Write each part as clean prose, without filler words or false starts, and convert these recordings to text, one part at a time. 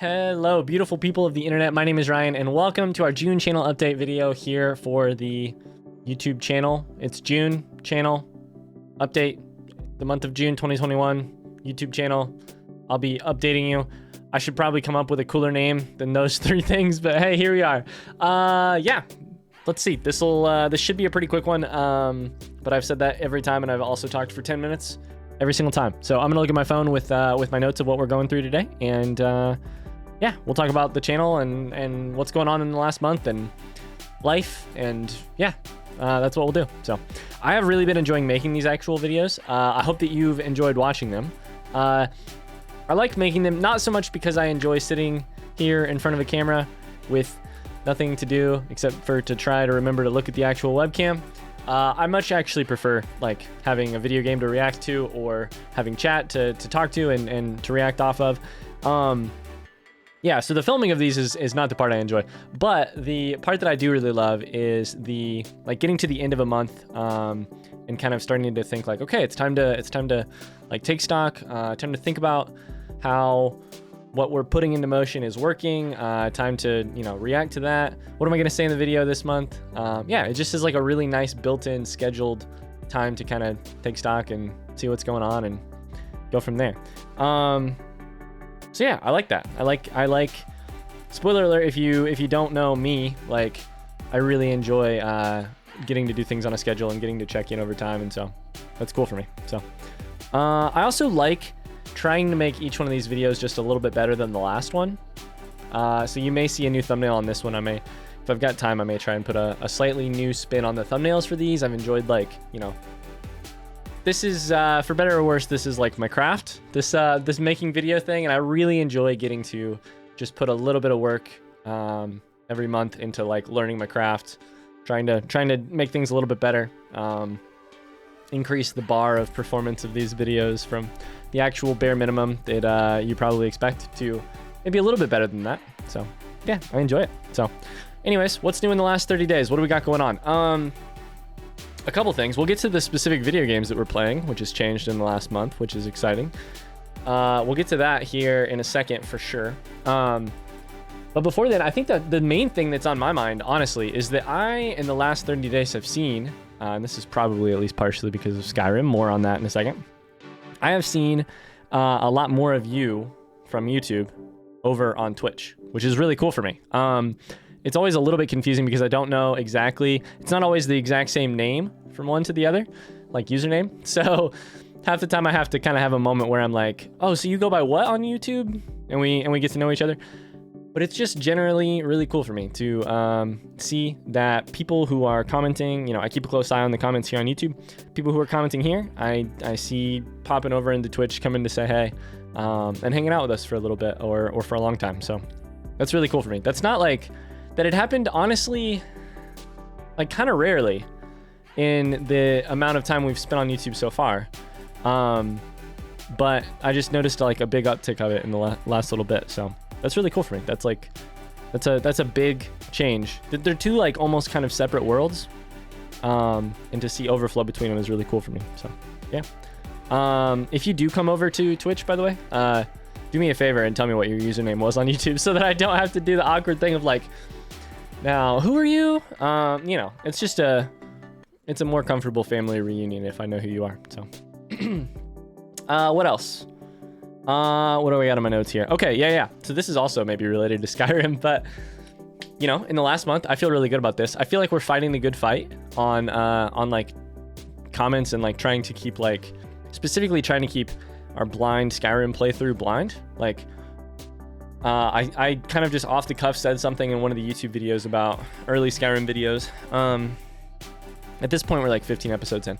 Hello, beautiful people of the internet. My name is Ryan, and welcome to our June channel update video here for the YouTube channel. It's June channel update, the month of June 2021 YouTube channel. I'll be updating you. I should probably come up with a cooler name than those three things, but hey, here we are. Yeah, let's see. This should be a pretty quick one. But I've said that every time, and I've also talked for 10 minutes every single time. So I'm gonna look at my phone with my notes of what we're going through today, and yeah, we'll talk about the channel and what's going on in the last month and life, and yeah, that's what we'll do. So I have really been enjoying making these actual videos. I hope that you've enjoyed watching them. I like making them, not so much because I enjoy sitting here in front of a camera with nothing to do except for to try to remember to look at the actual webcam. I much actually prefer like having a video game to react to, or having chat to talk to and to react off of. Yeah, so the filming of these is not the part I enjoy, but the part that I do really love is the getting to the end of a month and kind of starting to think like, okay, it's time to like take stock, time to think about how what we're putting into motion is working, time to, you know, react to that. What am I gonna say in the video this month? Yeah, it just is like a really nice built-in scheduled time to kind of take stock and see what's going on and go from there. So yeah, I like that. I like, spoiler alert, if you don't know me, like I really enjoy getting to do things on a schedule and getting to check in over time, and so that's cool for me. So I also like trying to make each one of these videos just a little bit better than the last one. So you may see a new thumbnail on this one. I may, if I've got time, I may try and put a slightly new spin on the thumbnails for these. I've enjoyed, like, you know, this is, for better or worse, this is like my craft, this making video thing, and I really enjoy getting to just put a little bit of work every month into like learning my craft, trying to make things a little bit better, increase the bar of performance of these videos from the actual bare minimum that you probably expect to maybe a little bit better than that. So yeah, I enjoy it. So anyways, what's new in the last 30 days? What do we got going on? A couple things. We'll get to the specific video games that we're playing, which has changed in the last month, which is exciting. We'll get to that here in a second for sure. But before that, I think that the main thing that's on my mind, honestly, is that I, in the last 30 days, have seen, and this is probably at least partially because of Skyrim, more on that in a second, I have seen a lot more of you from YouTube over on Twitch, which is really cool for me. It's always a little bit confusing because I don't know exactly, it's not always the exact same name from one to the other, like username. So half the time I have to kind of have a moment where I'm like, oh, so you go by what on YouTube? And we get to know each other. But it's just generally really cool for me to see that people who are commenting, you know, I keep a close eye on the comments here on YouTube. People who are commenting here, I see popping over into Twitch, coming to say hey, and hanging out with us for a little bit or for a long time. So that's really cool for me. That's not like, that it happened, honestly, like kind of rarely in the amount of time we've spent on YouTube so far. But I just noticed like a big uptick of it in the last little bit. So that's really cool for me. That's like, that's a big change. They're two like almost kind of separate worlds. And to see overflow between them is really cool for me. So yeah. If you do come over to Twitch, by the way, do me a favor and tell me what your username was on YouTube so that I don't have to do the awkward thing of like, now, who are you? You know, it's just it's a more comfortable family reunion if I know who you are. So, what else? What do we got on my notes here? Okay, yeah. So this is also maybe related to Skyrim, but you know, in the last month, I feel really good about this. I feel like we're fighting the good fight on like comments and like trying to keep like, specifically trying to keep our blind Skyrim playthrough blind. Like, I kind of just off the cuff said something in one of the YouTube videos about early Skyrim videos. At this point, we're like 15 episodes in.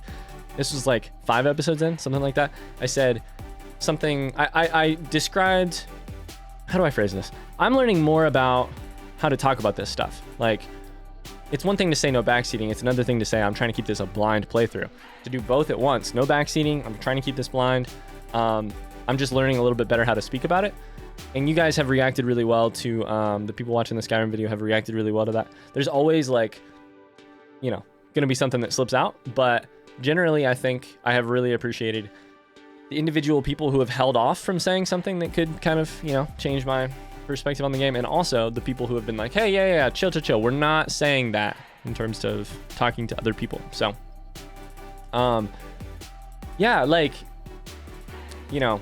This was like 5 episodes in, something like that. I said something, I described, how do I phrase this? I'm learning more about how to talk about this stuff. Like, it's one thing to say no backseating. It's another thing to say I'm trying to keep this a blind playthrough. To do both at once, no backseating, I'm trying to keep this blind. I'm just learning a little bit better how to speak about it. And you guys have reacted really well to, the people watching the Skyrim video have reacted really well to that. There's always like, you know, gonna be something that slips out, but generally I think I have really appreciated the individual people who have held off from saying something that could kind of, you know, change my perspective on the game, and also the people who have been like, hey, yeah, chill. We're not saying that in terms of talking to other people. So, yeah, like, you know,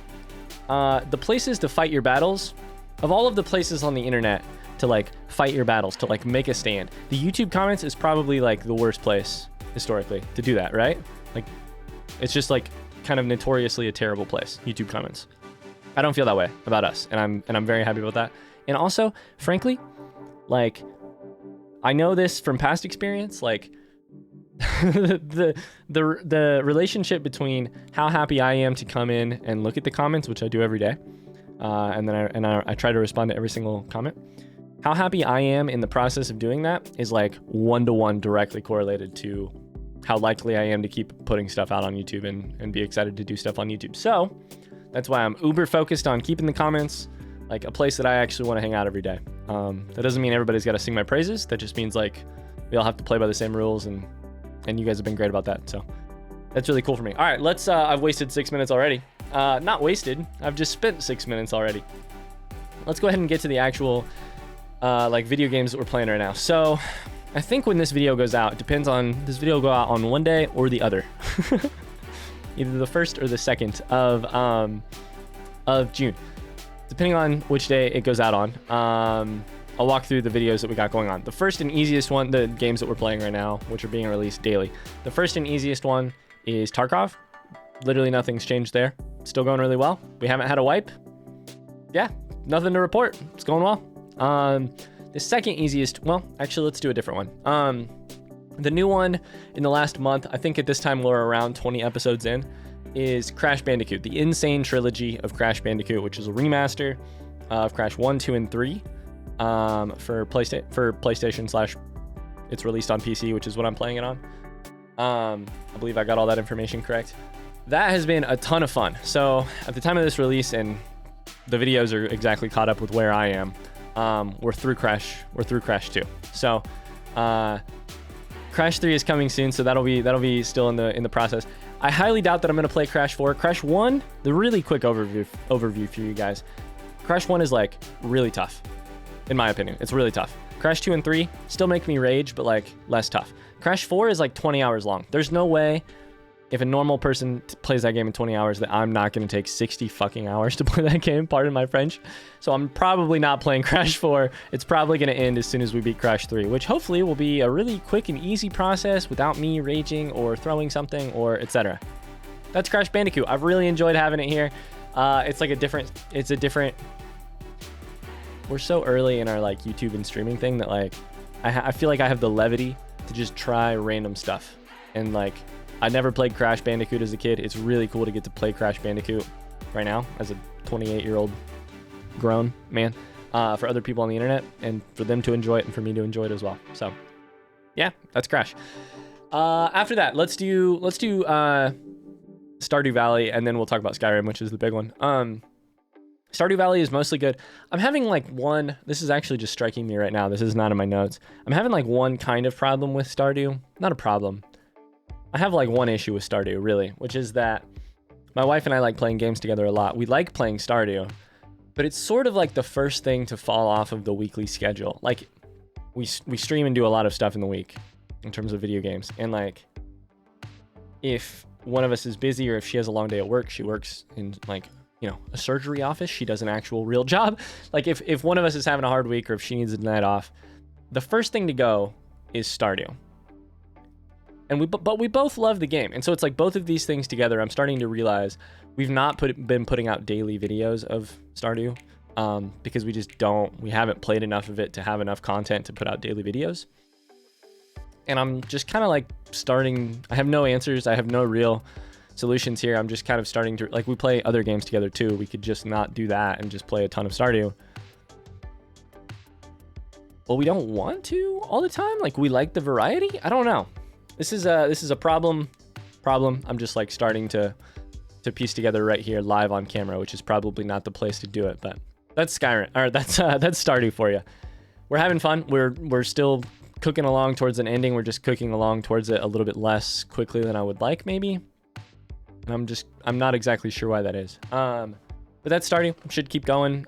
the places to fight your battles, of all of the places on the internet to like fight your battles, to like make a stand, the YouTube comments is probably like the worst place historically to do that, right? Like, it's just like kind of notoriously a terrible place, YouTube comments. I don't feel that way about us, and I'm very happy about that. And also, frankly, like, I know this from past experience, like the relationship between how happy I am to come in and look at the comments, which I do every day, and then I try to respond to every single comment. How happy I am in the process of doing that is like 1-to-1 directly correlated to how likely I am to keep putting stuff out on YouTube and be excited to do stuff on YouTube. So that's why I'm uber focused on keeping the comments like a place that I actually want to hang out every day. That doesn't mean everybody's got to sing my praises. That just means like we all have to play by the same rules, and you guys have been great about that. So that's really cool for me. All right, let's, I've wasted 6 minutes already. Not wasted, I've just spent 6 minutes already. Let's go ahead and get to the actual like video games that we're playing right now. So I think when this video goes out, it depends on, this video will go out on one day or the other. Either the 1st or the 2nd of June, depending on which day it goes out on. I'll walk through the videos that we got going on. The first and easiest one, the games that we're playing right now, which are being released daily. The first and easiest one is Tarkov. Literally nothing's changed there. Still going really well. We haven't had a wipe. Yeah, nothing to report. It's going well. The second easiest, well, actually, let's do a different one. The new one in the last month, I think at this time we're around 20 episodes in, is Crash Bandicoot, the insane trilogy of Crash Bandicoot, which is a remaster of Crash 1, 2, and 3 for PlayStation / it's released on PC, which is what I'm playing it on. I believe I got all that information correct. That has been a ton of fun. So at the time of this release, and the videos are exactly caught up with where I am, we're through Crash 2. So Crash 3 is coming soon, so that'll be still in the process. I highly doubt that I'm gonna play Crash 4. Crash 1, the really quick overview for you guys. Crash 1 is like really tough, in my opinion. It's really tough. Crash 2 and 3 still make me rage, but like less tough. Crash 4 is like 20 hours long. There's no way, if a normal person plays that game in 20 hours, that I'm not going to take 60 fucking hours to play that game, pardon my French. So I'm probably not playing Crash 4. It's probably going to end as soon as we beat Crash 3, which hopefully will be a really quick and easy process without me raging or throwing something or etc. That's Crash Bandicoot. I've really enjoyed having it here. It's like a different, we're so early in our like YouTube and streaming thing that like, I feel like I have the levity to just try random stuff. And like, I never played Crash Bandicoot as a kid. It's really cool to get to play Crash Bandicoot right now as a 28-year-old grown man for other people on the internet, and for them to enjoy it and for me to enjoy it as well. So yeah, that's Crash. After that, let's do Stardew Valley, and then we'll talk about Skyrim, which is the big one. Stardew Valley is mostly good. I'm having like one, this is actually just striking me right now. This is not in my notes. I'm having like one kind of problem with Stardew. Not a problem. I have like one issue with Stardew, really, which is that my wife and I like playing games together a lot. We like playing Stardew, but it's sort of like the first thing to fall off of the weekly schedule. Like we stream and do a lot of stuff in the week in terms of video games. And like, if one of us is busy or if she has a long day at work, she works in like, you know, a surgery office. She does an actual real job. Like if one of us is having a hard week or if she needs a night off, the first thing to go is Stardew. And but we both love the game. And so it's like both of these things together, I'm starting to realize we've not been putting out daily videos of Stardew because we haven't played enough of it to have enough content to put out daily videos. And I'm just kind of like I have no answers. I have no real solutions here. I'm just kind of starting to, like, we play other games together too. We could just not do that and just play a ton of Stardew. Well, we don't want to all the time. Like, we like the variety. I don't know. This is a problem. I'm just like starting to piece together right here live on camera, which is probably not the place to do it, but that's Skyrim, or that's Stardew for you. We're having fun. We're still cooking along towards an ending. We're just cooking along towards it a little bit less quickly than I would like, maybe. And I'm not exactly sure why that is. But that's Stardew. Should keep going.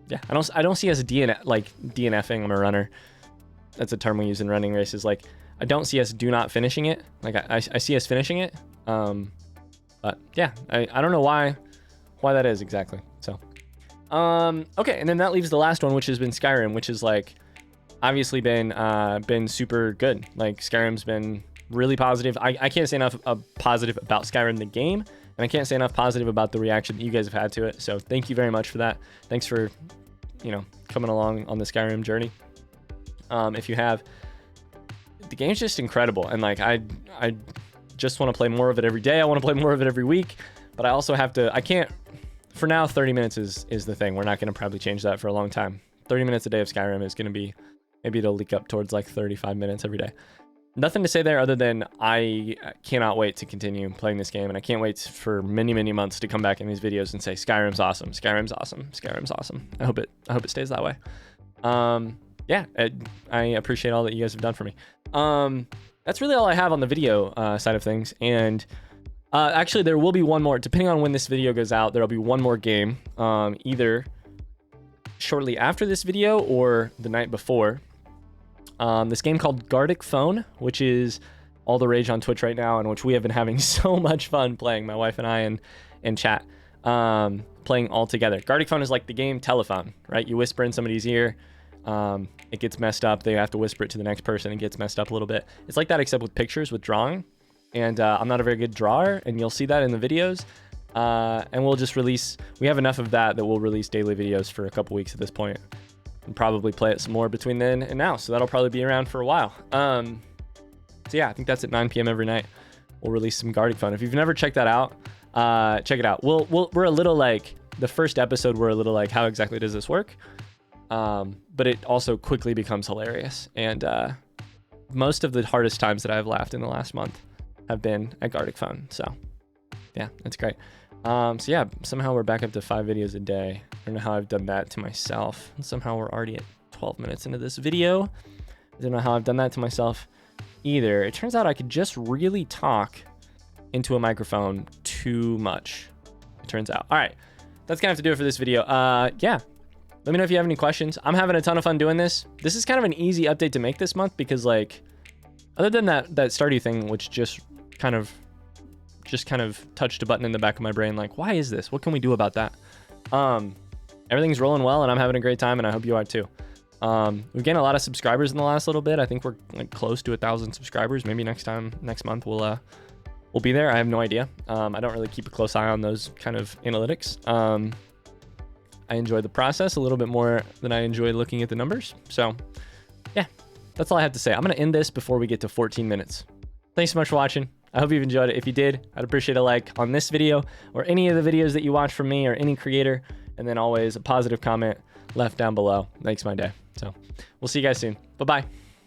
yeah, I don't see us DNFing. I'm a runner. That's a term we use in running races. Like, I don't see us do not finishing it. Like, I see us finishing it. But yeah, I don't know why that is exactly. So, okay, and then that leaves the last one, which has been Skyrim, which is like obviously been super good. Like, Skyrim's been really positive. I can't say enough positive about Skyrim the game, and I can't say enough positive about the reaction that you guys have had to it. So thank you very much for that. Thanks for, you know, coming along on the Skyrim journey. If you have, the game's just incredible, and like I just want to play more of it every day. I want to play more of it every week, but I also have to. I can't. For now, 30 minutes is the thing. We're not going to probably change that for a long time. 30 minutes a day of Skyrim is going to be, maybe it'll leak up towards like 35 minutes every day. Nothing to say there other than I cannot wait to continue playing this game, and I can't wait for many, many months to come back in these videos and say Skyrim's awesome, Skyrim's awesome, Skyrim's awesome. I hope it stays that way. Yeah, I appreciate all that you guys have done for me. That's really all I have on the video side of things, and actually there will be one more, depending on when this video goes out. There'll be one more game, either shortly after this video or the night before. This game called Gartic Phone, which is all the rage on Twitch right now, and which we have been having so much fun playing, my wife and I and chat, playing all together. Gartic Phone is like the game Telephone, right? You whisper in somebody's ear, it gets messed up, they have to whisper it to the next person, it gets messed up a little bit. It's like that except with pictures, with drawing, and I'm not a very good drawer, and you'll see that in the videos. And we'll just we have enough of that we'll release daily videos for a couple weeks at this point, and probably play it some more between then and now, so that'll probably be around for a while. So yeah, I think that's at 9 p.m. every night. We'll release some Gartic Phone. If you've never checked that out, check it out. We're a little like, the first episode, we're a little like, how exactly does this work? But it also quickly becomes hilarious, and most of the hardest times that I've laughed in the last month have been at Gartic Phone. So yeah, that's great. So yeah, somehow we're back up to 5 videos a day. I don't know how I've done that to myself. And somehow we're already at 12 minutes into this video. I don't know how I've done that to myself either. It turns out I could just really talk into a microphone too much, it turns out. All right, that's gonna have to do it for this video. Yeah, let me know if you have any questions. I'm having a ton of fun doing this. This is kind of an easy update to make this month because, like, other than that Stardew thing, which just kind of touched a button in the back of my brain, like, why is this? What can we do about that? Everything's rolling well, and I'm having a great time, and I hope you are too. We've gained a lot of subscribers in the last little bit. I think we're like close to 1,000 subscribers. Maybe next month we'll be there. I have no idea. I don't really keep a close eye on those kind of analytics. I enjoy the process a little bit more than I enjoy looking at the numbers. So yeah, that's all I have to say. I'm going to end this before we get to 14 minutes. Thanks so much for watching. I hope you've enjoyed it. If you did, I'd appreciate a like on this video or any of the videos that you watch from me or any creator. And then always a positive comment left down below. Makes my day. So we'll see you guys soon. Bye-bye.